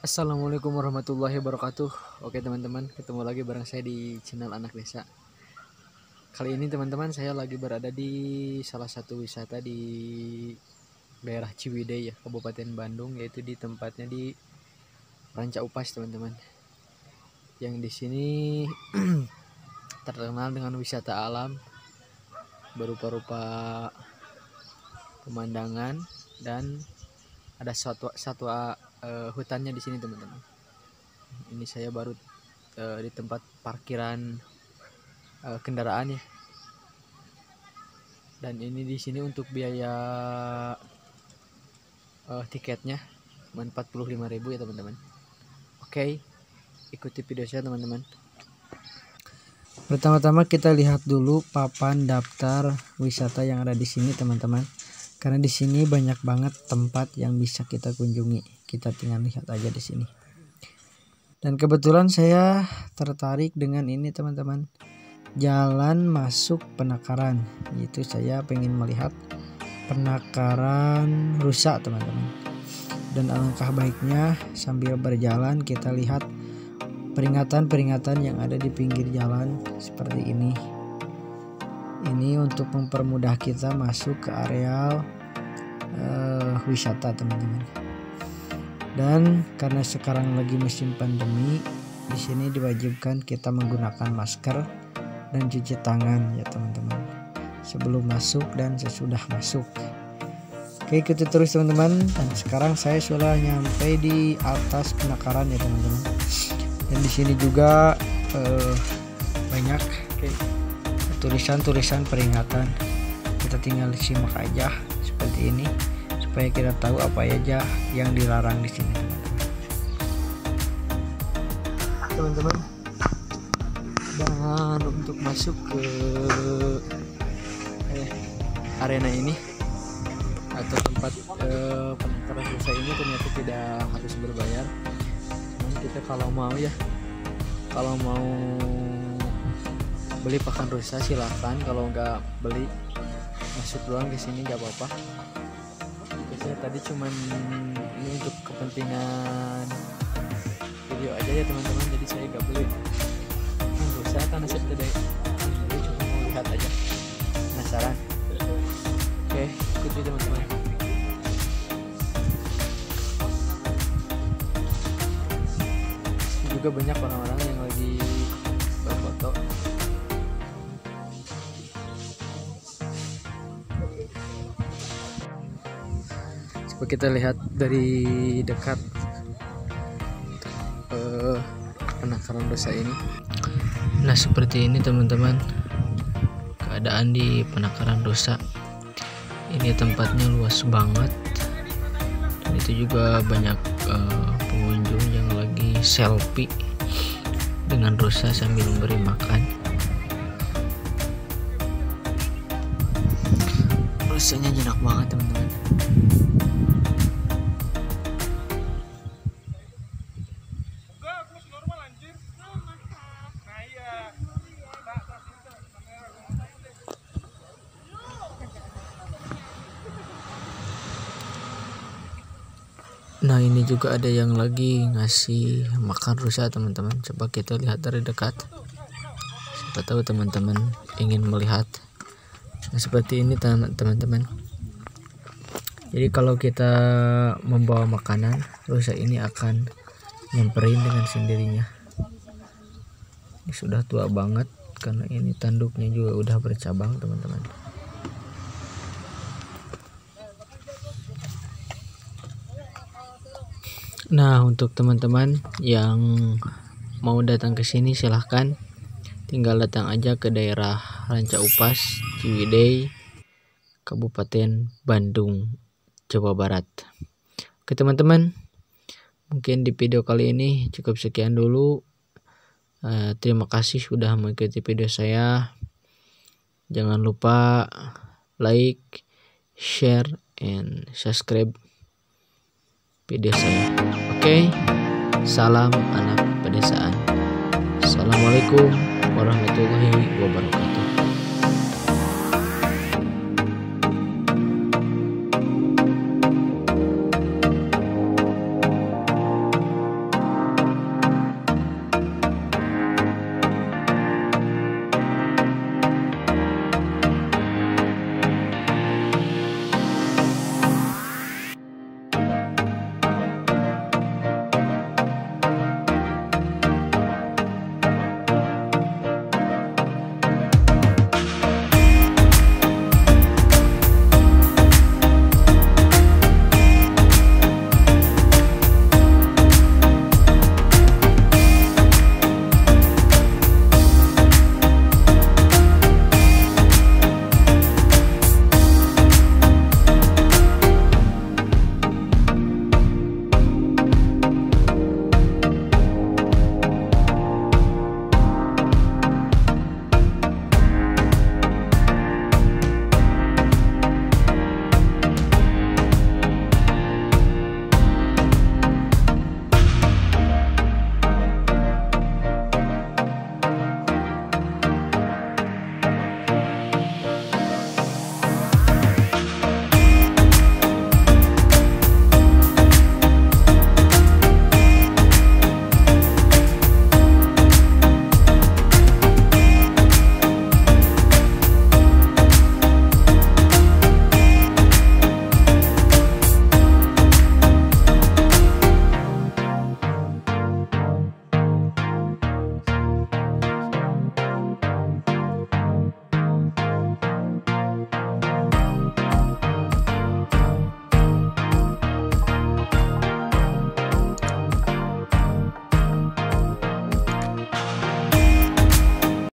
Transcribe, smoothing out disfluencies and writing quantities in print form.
Assalamualaikum warahmatullahi wabarakatuh. Oke teman-teman, ketemu lagi bareng saya di channel Anak Desa. Kali ini teman-teman saya lagi berada di salah satu wisata di daerah Ciwidey ya, Kabupaten Bandung, yaitu di tempatnya di Ranca Upas teman-teman. Yang di sini terkenal dengan wisata alam berupa-rupa pemandangan dan ada satwa hutannya di sini teman-teman. Ini saya baru di tempat parkiran kendaraan ya. Dan ini di sini untuk biaya tiketnya 45.000 ya teman-teman. Oke, ikuti video saya teman-teman. Pertama-tama kita lihat dulu papan daftar wisata yang ada di sini teman-teman. Karena di sini banyak banget tempat yang bisa kita kunjungi. Kita tinggal lihat aja di sini. Dan kebetulan saya tertarik dengan ini teman-teman. Jalan masuk penakaran. Itu saya pengen melihat penakaran rusa teman-teman. Dan alangkah baiknya sambil berjalan kita lihat peringatan-peringatan yang ada di pinggir jalan seperti ini. Ini untuk mempermudah kita masuk ke areal wisata teman-teman. Dan karena sekarang lagi musim pandemi, di sini diwajibkan kita menggunakan masker dan cuci tangan ya teman-teman. Sebelum masuk dan sesudah masuk. Oke, ikuti terus teman-teman. Dan sekarang saya sudah nyampe di atas penakaran ya teman-teman. Dan di sini juga banyak tulisan-tulisan peringatan. Kita tinggal simak aja seperti ini supaya kita tahu apa aja yang dilarang di sini teman-teman. Dan untuk masuk ke arena ini atau tempat penangkaran rusa ini ternyata tidak harus berbayar. Cuman kita kalau mau beli pakan rusa silahkan, kalau nggak beli masuk doang ke sini nggak apa-apa. Saya tadi cuman ini untuk kepentingan video aja ya teman-teman, jadi saya nggak beli rusa karena saya tidak cuma mau lihat aja, penasaran. Oke, ikuti teman-teman. Juga banyak orang-orang yang lagi berfoto. Coba kita lihat dari dekat penangkaran rusa ini. Nah seperti ini teman-teman keadaan di penangkaran rusa. Ini tempatnya luas banget, dan itu juga banyak pengunjung yang lagi selfie dengan rusa sambil memberi makan. Rusanya jinak banget teman-teman. Nah ini juga ada yang lagi ngasih makan rusa teman-teman. Coba kita lihat dari dekat. Siapa tahu teman-teman ingin melihat. Nah seperti ini teman-teman. Jadi kalau kita membawa makanan, rusa ini akan nyamperin dengan sendirinya. Ini sudah tua banget karena ini tanduknya juga udah bercabang teman-teman. Nah untuk teman-teman yang mau datang ke sini silahkan, tinggal datang aja ke daerah Ranca Upas, Ciwidey, Kabupaten Bandung, Jawa Barat. Oke teman-teman, mungkin di video kali ini cukup sekian dulu. Terima kasih sudah mengikuti video saya. Jangan lupa like, share, and subscribe video saya. Oke, salam anak pedesaan. Assalamualaikum warahmatullahi wabarakatuh.